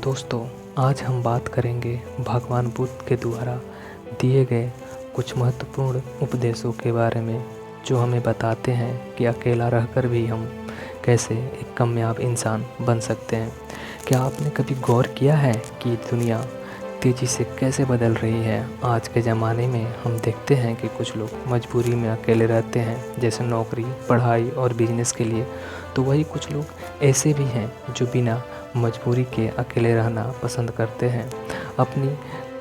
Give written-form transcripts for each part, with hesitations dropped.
दोस्तों, आज हम बात करेंगे भगवान बुद्ध के द्वारा दिए गए कुछ महत्वपूर्ण उपदेशों के बारे में, जो हमें बताते हैं कि अकेला रहकर भी हम कैसे एक कामयाब इंसान बन सकते हैं। क्या आपने कभी गौर किया है कि दुनिया तेज़ी से कैसे बदल रही है? आज के ज़माने में हम देखते हैं कि कुछ लोग मजबूरी में अकेले रहते हैं, जैसे नौकरी, पढ़ाई और बिजनेस के लिए। तो वही कुछ लोग ऐसे भी हैं जो बिना मजबूरी के अकेले रहना पसंद करते हैं, अपनी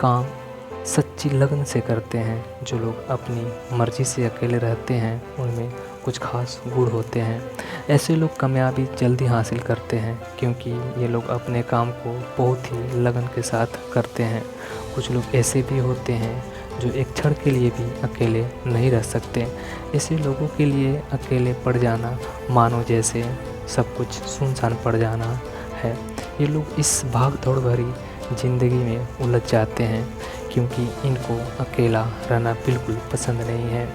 काम सच्ची लगन से करते हैं। जो लोग अपनी मर्ज़ी से अकेले रहते हैं उनमें कुछ खास गुण होते हैं। ऐसे लोग कामयाबी जल्दी हासिल करते हैं क्योंकि ये लोग अपने काम को बहुत ही लगन के साथ करते हैं। कुछ लोग ऐसे भी होते हैं जो एक क्षण के लिए भी अकेले नहीं रह सकते। ऐसे लोगों के लिए अकेले पड़ जाना मानो जैसे सब कुछ सुनसान पड़ जाना है। ये लोग इस भाग दौड़ भरी ज़िंदगी में उलझ जाते हैं क्योंकि इनको अकेला रहना बिल्कुल पसंद नहीं है।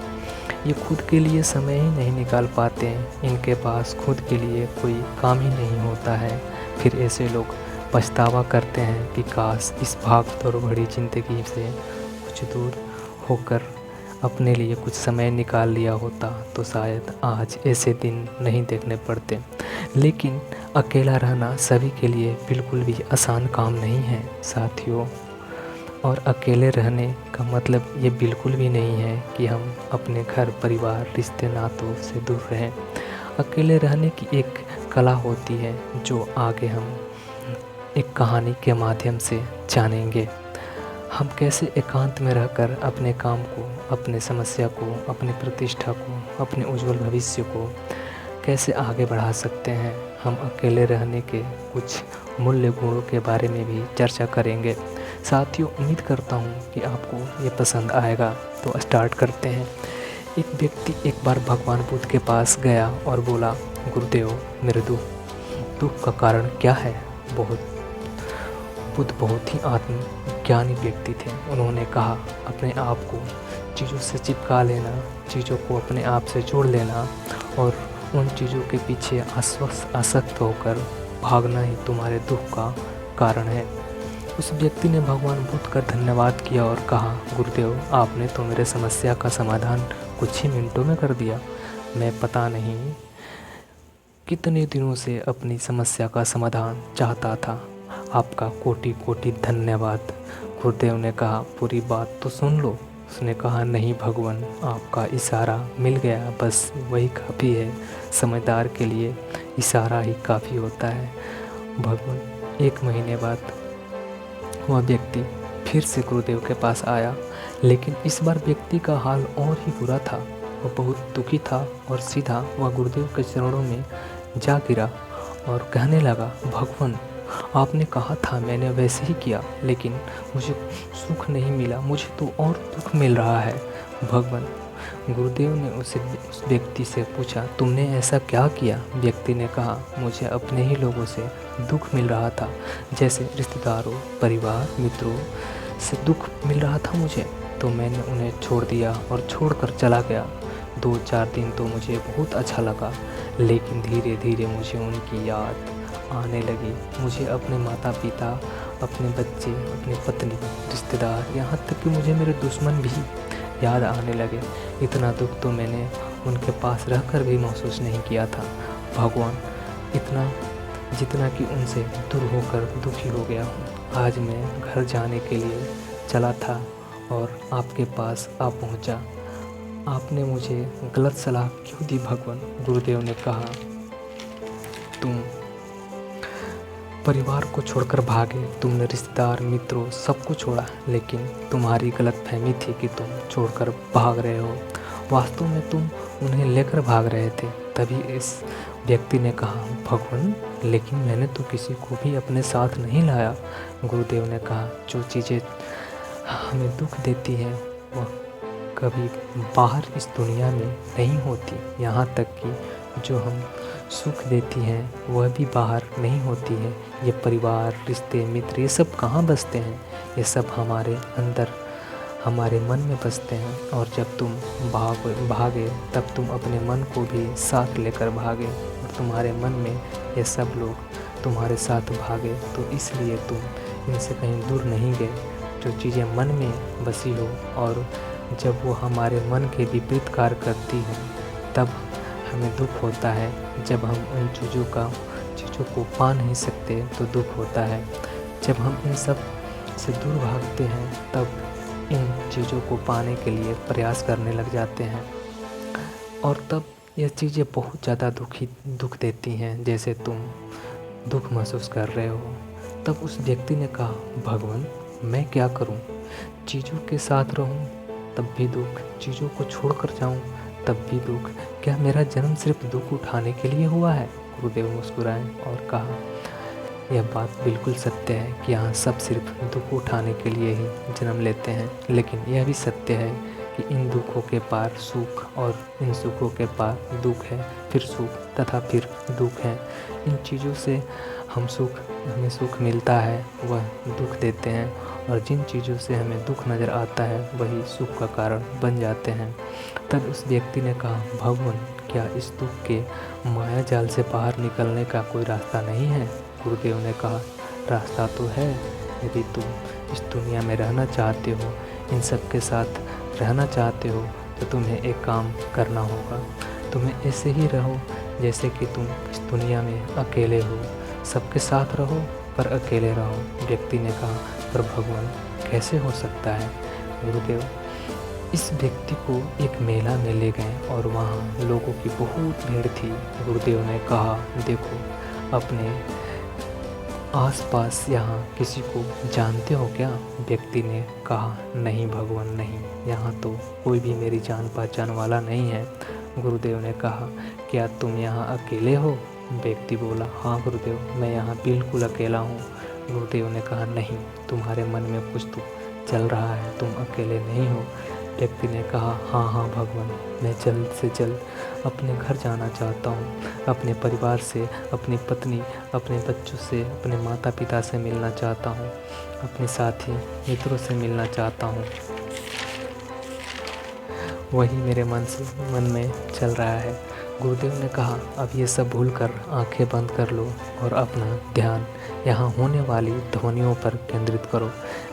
ये खुद के लिए समय ही नहीं निकाल पाते हैं, इनके पास खुद के लिए कोई काम ही नहीं होता है। फिर ऐसे लोग पछतावा करते हैं कि काश इस भाग दौड़ भरी ज़िंदगी से कुछ दूर होकर अपने लिए कुछ समय निकाल लिया होता तो शायद आज ऐसे दिन नहीं देखने पड़ते। लेकिन अकेला रहना सभी के लिए बिल्कुल भी आसान काम नहीं है साथियों। और अकेले रहने का मतलब ये बिल्कुल भी नहीं है कि हम अपने घर परिवार रिश्ते नातों से दूर रहें। अकेले रहने की एक कला होती है जो आगे हम एक कहानी के माध्यम से जानेंगे। हम कैसे एकांत में रहकर अपने काम को, अपने समस्या को, अपनी प्रतिष्ठा को, अपने उज्जवल भविष्य को कैसे आगे बढ़ा सकते हैं। हम अकेले रहने के कुछ मूल्य गुणों के बारे में भी चर्चा करेंगे। साथियों, उम्मीद करता हूँ कि आपको ये पसंद आएगा। तो स्टार्ट करते हैं। एक व्यक्ति एक बार भगवान बुद्ध के पास गया और बोला, गुरुदेव, मेरे दुख का कारण क्या है? बुद्ध बहुत ही आत्मज्ञानी व्यक्ति थे। उन्होंने कहा, अपने आप को चीज़ों से चिपका लेना, चीज़ों को अपने आप से जोड़ लेना और उन चीज़ों के पीछे आसक्त होकर भागना ही तुम्हारे दुख का कारण है। उस व्यक्ति ने भगवान बुद्ध का धन्यवाद किया और कहा, गुरुदेव, आपने तो मेरे समस्या का समाधान कुछ ही मिनटों में कर दिया। मैं पता नहीं कितने दिनों से अपनी समस्या का समाधान चाहता था। आपका कोटि कोटि धन्यवाद। गुरुदेव ने कहा, पूरी बात तो सुन लो। उसने कहा, नहीं भगवान, आपका इशारा मिल गया, बस वही काफ़ी है। समझदार के लिए इशारा ही काफ़ी होता है। भगवान 1 महीने बाद वह व्यक्ति फिर से गुरुदेव के पास आया, लेकिन इस बार व्यक्ति का हाल और ही बुरा था। वह बहुत दुखी था और सीधा वह गुरुदेव के चरणों में जा गिरा और कहने लगा, भगवान, आपने कहा था, मैंने वैसे ही किया, लेकिन मुझे सुख नहीं मिला, मुझे तो और दुख मिल रहा है। भगवान, गुरुदेव ने उस व्यक्ति से पूछा, तुमने ऐसा क्या किया? व्यक्ति ने कहा, मुझे अपने ही लोगों से दुख मिल रहा था, जैसे रिश्तेदारों, परिवार, मित्रों से दुख मिल रहा था मुझे, तो मैंने उन्हें छोड़ दिया और छोड़कर चला गया। 2-4 दिन तो मुझे बहुत अच्छा लगा, लेकिन धीरे धीरे मुझे उनकी याद आने लगी। मुझे अपने माता पिता, अपने बच्चे, अपनी पत्नी, रिश्तेदार, यहाँ तक कि मुझे मेरे दुश्मन भी याद आने लगे। इतना दुख तो मैंने उनके पास रहकर भी महसूस नहीं किया था भगवान, इतना जितना कि उनसे दूर होकर दुखी हो गया हूँ। आज मैं घर जाने के लिए चला था और आपके पास आ पहुँचा। आपने मुझे गलत सलाह क्यों दी भगवान? गुरुदेव ने कहा, तुम परिवार को छोड़कर भागे, तुमने रिश्तेदार, मित्रों सबको छोड़ा, लेकिन तुम्हारी गलतफहमी थी कि तुम छोड़कर भाग रहे हो। वास्तव में तुम उन्हें लेकर भाग रहे थे। तभी इस व्यक्ति ने कहा, भगवान, लेकिन मैंने तो किसी को भी अपने साथ नहीं लाया। गुरुदेव ने कहा, जो चीज़ें हमें दुख देती हैं वह कभी बाहर इस दुनिया में नहीं होती, यहाँ तक कि जो हम सुख देती हैं वह भी बाहर नहीं होती है। ये परिवार, रिश्ते, मित्र, ये सब कहाँ बसते हैं? ये सब हमारे अंदर, हमारे मन में बसते हैं। और जब तुम भागे तब तुम अपने मन को भी साथ लेकर भागे और तुम्हारे मन में ये सब लोग तुम्हारे साथ भागे, तो इसलिए तुम इनसे कहीं दूर नहीं गए। जो चीज़ें मन में बसी हो और जब वो हमारे मन के विपरीत कार्य करती हैं, तब हमें दुख होता है। जब हम उन चीज़ों को पा नहीं सकते तो दुख होता है। जब हम इन सब से दूर भागते हैं, तब इन चीज़ों को पाने के लिए प्रयास करने लग जाते हैं, और तब ये चीज़ें बहुत ज़्यादा दुख देती हैं। जैसे तुम दुख महसूस कर रहे हो। तब उस व्यक्ति ने कहा, भगवान मैं क्या करूं? चीज़ों के साथ रहूं तब भी दुख, चीज़ों को छोड़कर जाऊं तब भी दुख। क्या मेरा जन्म सिर्फ दुख उठाने के लिए हुआ है? गुरुदेव मुस्कुराए और कहा, यह बात बिल्कुल सत्य है कि यहाँ सब सिर्फ दुख उठाने के लिए ही जन्म लेते हैं, लेकिन यह भी सत्य है कि इन दुखों के पार सुख और इन सुखों के पार दुख है, फिर सुख तथा फिर दुख है। इन चीज़ों से हमें सुख मिलता है वह दुख देते हैं, और जिन चीज़ों से हमें दुख नज़र आता है वही सुख का कारण बन जाते हैं। तब उस व्यक्ति ने कहा, भगवान क्या इस दुख के माया जाल से बाहर निकलने का कोई रास्ता नहीं है? गुरुदेव ने कहा, रास्ता तो है। यदि तुम इस दुनिया में रहना चाहते हो, इन सब के साथ रहना चाहते हो, तो तुम्हें एक काम करना होगा। तुम्हें ऐसे ही रहो जैसे कि तुम इस दुनिया में अकेले हो। सबके साथ रहो पर अकेले रहो। व्यक्ति ने कहा, पर भगवान कैसे हो सकता है? गुरुदेव इस व्यक्ति को एक मेला में ले गए और वहाँ लोगों की बहुत भीड़ थी। गुरुदेव ने कहा, देखो अपने आसपास यहाँ किसी को जानते हो क्या? व्यक्ति ने कहा, नहीं भगवान नहीं, यहाँ तो कोई भी मेरी जान पहचान वाला नहीं है। गुरुदेव ने कहा, क्या तुम यहाँ अकेले हो? व्यक्ति बोला, हाँ गुरुदेव मैं यहाँ बिल्कुल अकेला हूँ। गुरुदेव ने कहा, नहीं, तुम्हारे मन में कुछ तो चल रहा है, तुम अकेले नहीं हो। व्यक्ति ने कहा, हाँ भगवान, मैं जल्द से जल्द अपने घर जाना चाहता हूँ, अपने परिवार से, अपनी पत्नी, अपने बच्चों से, अपने माता पिता से मिलना चाहता हूँ, अपने साथी मित्रों से मिलना चाहता हूँ। वही मेरे मन में चल रहा है। गुरुदेव ने कहा, अब ये सब भूल कर आँखें बंद कर लो और अपना ध्यान यहाँ होने वाली ध्वनियों पर केंद्रित करो।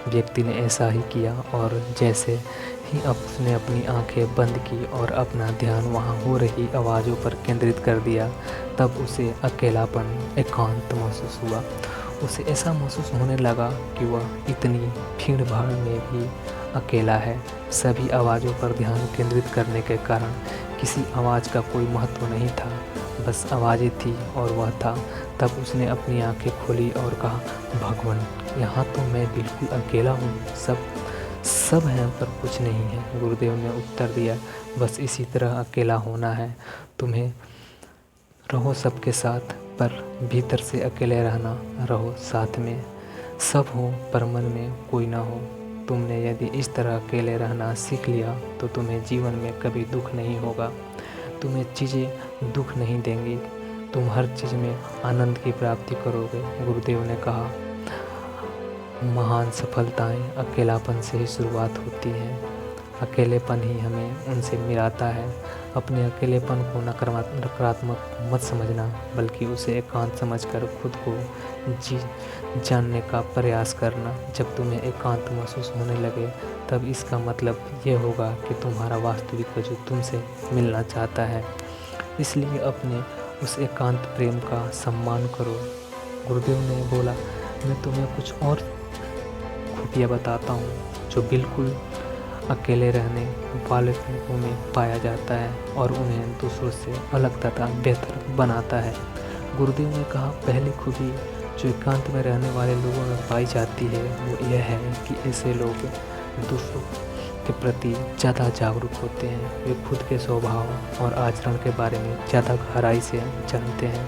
व्यक्ति ने ऐसा ही किया और जैसे ही उसने अपनी आंखें बंद की और अपना ध्यान वहाँ हो रही आवाज़ों पर केंद्रित कर दिया, तब उसे अकेलापन, एकांत महसूस हुआ। उसे ऐसा महसूस होने लगा कि वह इतनी भीड़ भाड़ में भी अकेला है। सभी आवाज़ों पर ध्यान केंद्रित करने के कारण किसी आवाज़ का कोई महत्व नहीं था, बस आवाज़ें थी और वह था। तब उसने अपनी आंखें खोली और कहा, भगवान यहाँ तो मैं बिल्कुल अकेला हूँ, सब हैं पर कुछ नहीं है। गुरुदेव ने उत्तर दिया, बस इसी तरह अकेला होना है तुम्हें। रहो सबके साथ पर भीतर से अकेले रहना। रहो साथ में सब हो पर मन में कोई ना हो। तुमने यदि इस तरह अकेले रहना सीख लिया तो तुम्हें जीवन में कभी दुख नहीं होगा। तुम्हें चीज़ें दुख नहीं देंगी, तुम हर चीज़ में आनंद की प्राप्ति करोगे। गुरुदेव ने कहा, महान सफलताएं अकेलापन से ही शुरुआत होती हैं। अकेलेपन ही हमें उनसे मिलाता है। अपने अकेलेपन को नकारात्मक मत समझना, बल्कि उसे एकांत समझकर खुद को जानने का प्रयास करना। जब तुम्हें एकांत महसूस होने लगे, तब इसका मतलब ये होगा कि तुम्हारा वास्तविक वजूद तुमसे मिलना चाहता है। इसलिए अपने उस एकांत प्रेम का सम्मान करो। गुरुदेव ने बोला, मैं तुम्हें कुछ और खुफिया बताता हूँ जो बिल्कुल अकेले रहने वाले लोगों में पाया जाता है और उन्हें दूसरों से अलग तथा बेहतर बनाता है। गुरुदेव ने कहा, पहली खूबी जो एकांत में रहने वाले लोगों में पाई जाती है वो यह है कि ऐसे लोग दूसरों के प्रति ज़्यादा जागरूक होते हैं। वे खुद के स्वभाव और आचरण के बारे में ज़्यादा गहराई से जानते हैं।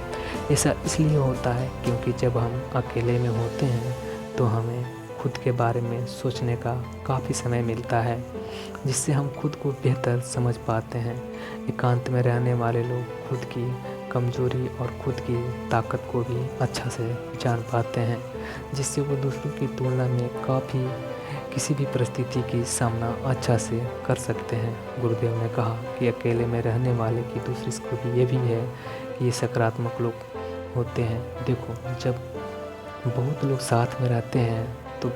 ऐसा इसलिए होता है क्योंकि जब हम अकेले में होते हैं तो हमें खुद के बारे में सोचने का काफ़ी समय मिलता है, जिससे हम खुद को बेहतर समझ पाते हैं। एकांत में रहने वाले लोग खुद की कमजोरी और खुद की ताकत को भी अच्छा से जान पाते हैं, जिससे वो दूसरों की तुलना में किसी भी परिस्थिति की सामना अच्छा से कर सकते हैं। गुरुदेव ने कहा कि अकेले में रहने वाले की दूसरी खूबी ये भी है कि ये सकारात्मक लोग होते हैं। देखो, जब बहुत लोग साथ में रहते हैं तो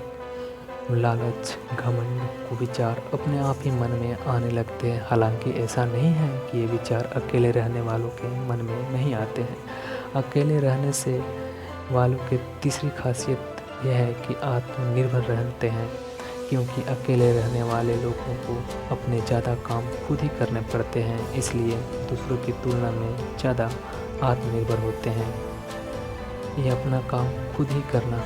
लालच, घमंड, कुविचार अपने आप ही मन में आने लगते हैं। हालांकि ऐसा नहीं है कि ये विचार अकेले रहने वालों के मन में नहीं आते हैं। अकेले रहने से वालों की तीसरी खासियत यह है कि आत्मनिर्भर रहते हैं, क्योंकि अकेले रहने वाले लोगों को अपने ज़्यादा काम खुद ही करने पड़ते हैं, इसलिए दूसरों की तुलना में ज़्यादा आत्मनिर्भर होते हैं। ये अपना काम खुद ही करना